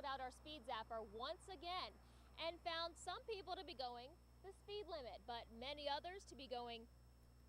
pulled out our speed zapper once again and found some people to be going the speed limit, but many others to be going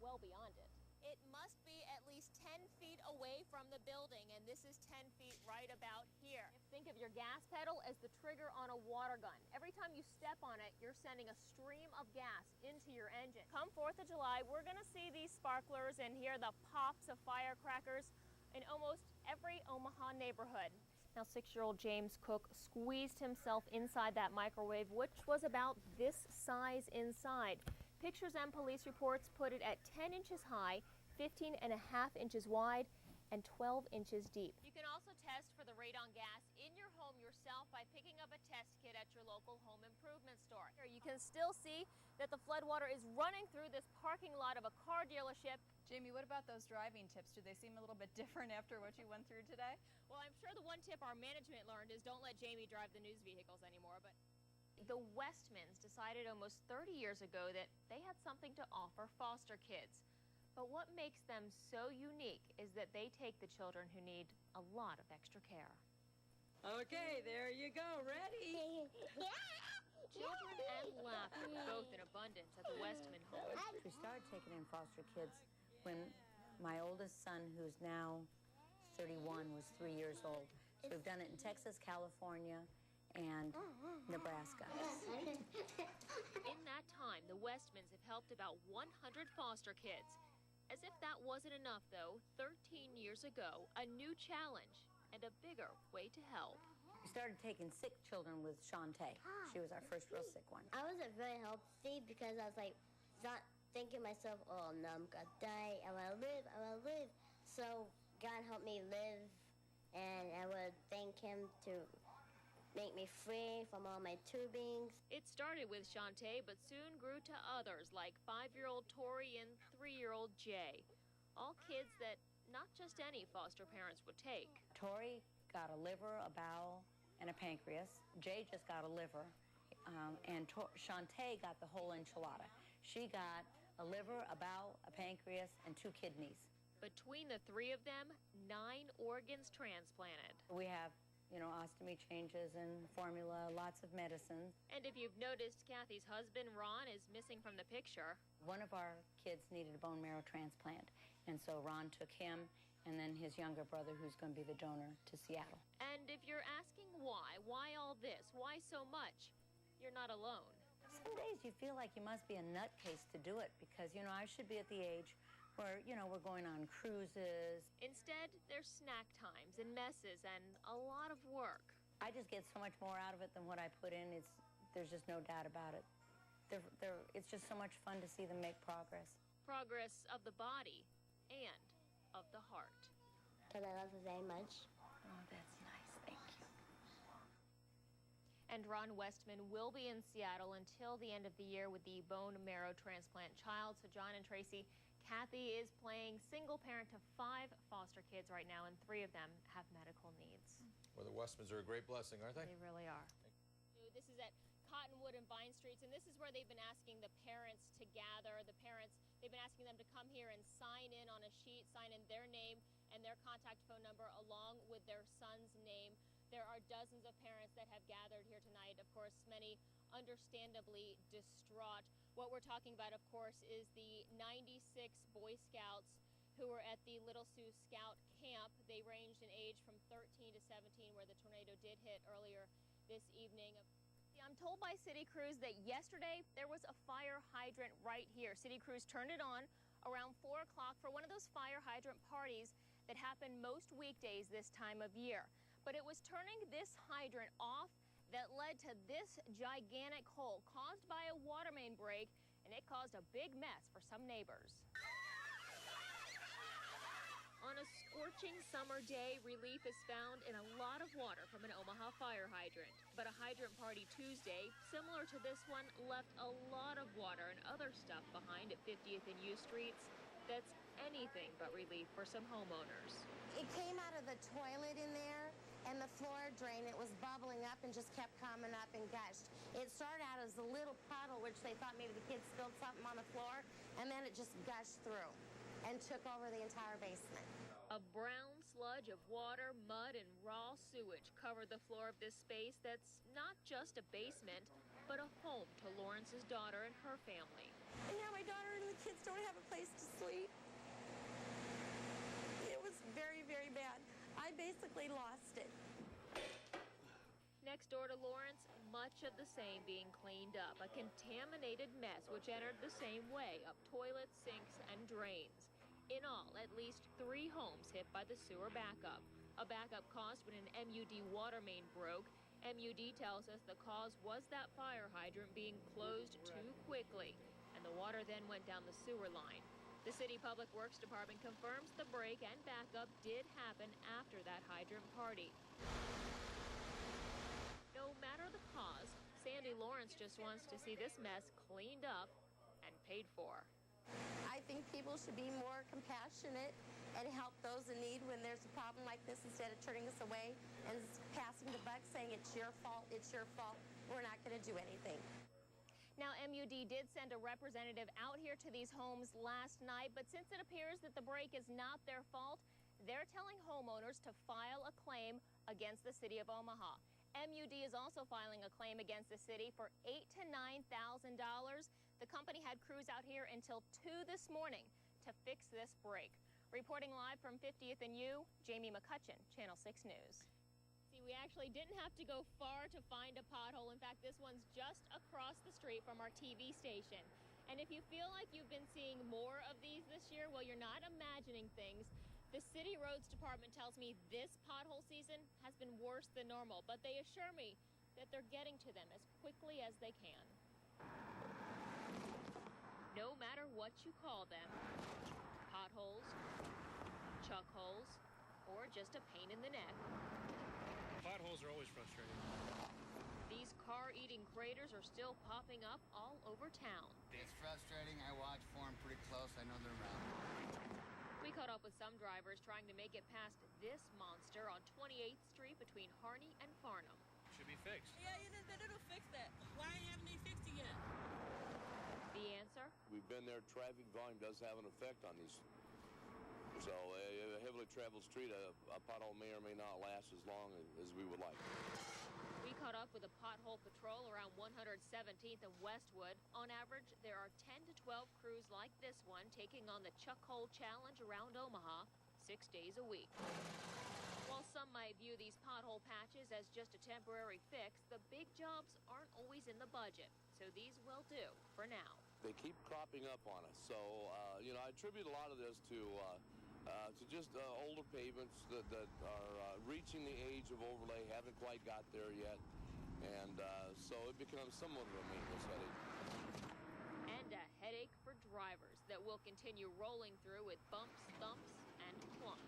well beyond it. It must be at least 10 feet away from the building, and this is 10 feet right about here. Think of your gas pedal as the trigger on a water gun. Every time you step on it, you're sending a stream of gas into your engine. Come 4th of July, we're gonna see these sparklers and hear the pops of firecrackers in almost every Omaha neighborhood. Now, 6-year-old James Cook squeezed himself inside that microwave, which was about this size inside. Pictures and police reports put it at 10 inches high, 15.5 inches wide, and 12 inches deep. You can also test for the radon gas in your home yourself by picking up a test kit at your local home improvement store. You can still see that the floodwater is running through this parking lot of a car dealership. Jamie, what about those driving tips? Do they seem a little bit different after what you went through today? Well, I'm sure the one tip our management learned is don't let Jamie drive the news vehicles anymore, but the Westmans decided almost 30 years ago that they had something to offer foster kids. But what makes them so unique is that they take the children who need a lot of extra care. Okay, there you go. Ready? Children and laughter, both in abundance at the Westman home. We started taking in foster kids when my oldest son, who's now 31, was 3 years old. So we've done it in Texas, California, and Nebraska. In that time, the Westmans have helped about 100 foster kids. As if that wasn't enough, though, 13 years ago, a new challenge and a bigger way to help. We started taking sick children with Shantae. She was our first real sick one. I wasn't very healthy because I was like not thinking myself, oh no, I'm gonna die, I wanna live, I wanna live. So God helped me live, and I would thank him to make me free from all my tubings. It started with Shantae, but soon grew to others like 5-year-old Tori and 3-year-old Jay. All kids that not just any foster parents would take. Tori got a liver, a bowel, and a pancreas. Jay just got a liver, and Shantae got the whole enchilada. She got a liver, a bowel, a pancreas, and 2 kidneys. Between the 3 of them, 9 organs transplanted. We have, ostomy changes and formula, lots of medicine. And if you've noticed, Kathy's husband, Ron, is missing from the picture. One of our kids needed a bone marrow transplant, and so Ron took him and then his younger brother, who's going to be the donor, to Seattle. And if you're asking why all this, why so much, you're not alone. Some days you feel like you must be a nutcase to do it because, I should be at the age where, we're going on cruises. Instead, there's snack times and messes and a lot of work. I just get so much more out of it than what I put in. There's just no doubt about it. It's just so much fun to see them make progress. Progress of the body and of the heart. Because I love her very much. Oh, that's nice. Thank you. And Ron Westman will be in Seattle until the end of the year with the bone marrow transplant child. So John and Tracy, Kathy is playing single parent to 5 foster kids right now, and 3 of them have medical needs. Well, the Westmans are a great blessing, aren't they? They really are. This is at Cottonwood and Vine Streets, and this is where they've been asking the parents to gather. They've been asking them to come here and sign in on a sheet, sign in their name and their contact phone number along with their son's name. There are dozens of parents that have gathered here tonight, of course, many understandably distraught. What we're talking about, of course, is the 96 Boy Scouts who were at the Little Sioux Scout Camp. They ranged in age from 13 to 17, where the tornado did hit earlier this evening. I'm told by City Crews that yesterday there was a fire hydrant right here. City Crews turned it on around 4 o'clock for one of those fire hydrant parties that happen most weekdays this time of year. But it was turning this hydrant off that led to this gigantic hole caused by a water main break, and it caused a big mess for some neighbors. On a scorching summer day, relief is found in a lot of water from an Omaha fire hydrant. But a hydrant party Tuesday, similar to this one, left a lot of water and other stuff behind at 50th and U Streets. That's anything but relief for some homeowners. It came out of the toilet in there, and the floor drain, it was bubbling up and just kept coming up and gushed. It started out as a little puddle, which they thought maybe the kids spilled something on the floor, and then it just gushed through and took over the entire basement. A brown sludge of water, mud, and raw sewage covered the floor of this space that's not just a basement, but a home to Lawrence's daughter and her family. And now my daughter and the kids don't have a place to sleep. It was very, very bad. I basically lost it. Next door to Lawrence, much of the same being cleaned up. A contaminated mess which entered the same way, up toilets, sinks, and drains. In all, at least 3 homes hit by the sewer backup. A backup caused when an MUD water main broke. MUD tells us the cause was that fire hydrant being closed too quickly, and the water then went down the sewer line. The City Public Works Department confirms the break and backup did happen after that hydrant party. No matter the cause, Sandy Lawrence just wants to see this mess cleaned up and paid for. I think people should be more compassionate and help those in need when there's a problem like this, instead of turning us away and passing the buck saying it's your fault, we're not going to do anything. Now, MUD did send a representative out here to these homes last night, but since it appears that the break is not their fault, they're telling homeowners to file a claim against the city of Omaha. MUD is also filing a claim against the city for $8,000 to $9,000. The company had crews out here until 2 this morning to fix this break. Reporting live from 50th and U, Jaime McCutcheon, Channel 6 News. See, we actually didn't have to go far to find a pothole. In fact, this one's just across the street from our TV station. And if you feel like you've been seeing more of these this year, well, you're not imagining things. The City Roads Department tells me this pothole season has been worse than normal, but they assure me that they're getting to them as quickly as they can. No matter what you call them, potholes, chuck holes, or just a pain in the neck. Potholes are always frustrating. These car-eating craters are still popping up all over town. It's frustrating. I watch for them pretty close. I know they're around. We caught up with some drivers trying to make it past this monster on 28th Street between Harney and Farnham. Should be fixed. Yeah, it'll fix that. Why haven't they fixed it yet? The answer? We've been there. Traffic volume does have an effect on these. So a heavily traveled street, a pothole may or may not last as long as we would like. We caught up with a pothole patrol around 117th and Westwood. On average, there are 10 to 12 crews like this one taking on the Chuck Hole Challenge around Omaha 6 days a week. While some might view these pothole patches as just a temporary fix, the big jobs aren't always in the budget, so these will do for now. They keep cropping up on us, so I attribute a lot of this to just older pavements that are reaching the age of overlay, haven't quite got there yet, and so it becomes somewhat of a maintenance headache. And a headache for drivers that will continue rolling through with bumps, thumps, and clunks.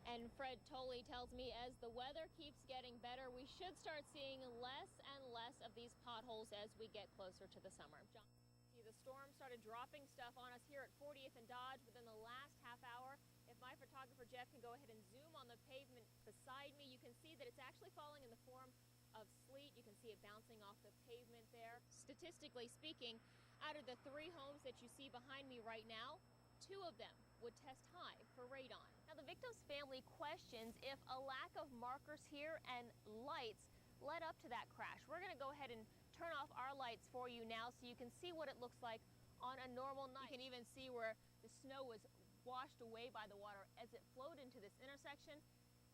And Fred Tolley tells me as the weather keeps getting better, we should start seeing less and less of these potholes as we get closer to the summer. John, the storm started dropping stuff on us here at 40th and Dodge within the last half hour. If my photographer Jeff can go ahead and zoom on the pavement beside me, you can see that it's actually falling in the form of sleet. You can see it bouncing off the pavement there. Statistically speaking, out of the 3 homes that you see behind me right now, 2 of them would test high for radon. Now, the victim's family questions if a lack of markers here and lights led up to that crash. We're going to go ahead and turn off our lights for you now so you can see what it looks like on a normal night. You can even see where the snow was washed away by the water as it flowed into this intersection,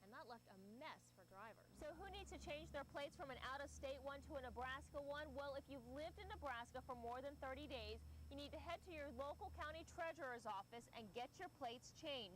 and that left a mess for drivers. So who needs to change their plates from an out-of-state one to a Nebraska one? Well, if you've lived in Nebraska for more than 30 days, you need to head to your local county treasurer's office and get your plates changed.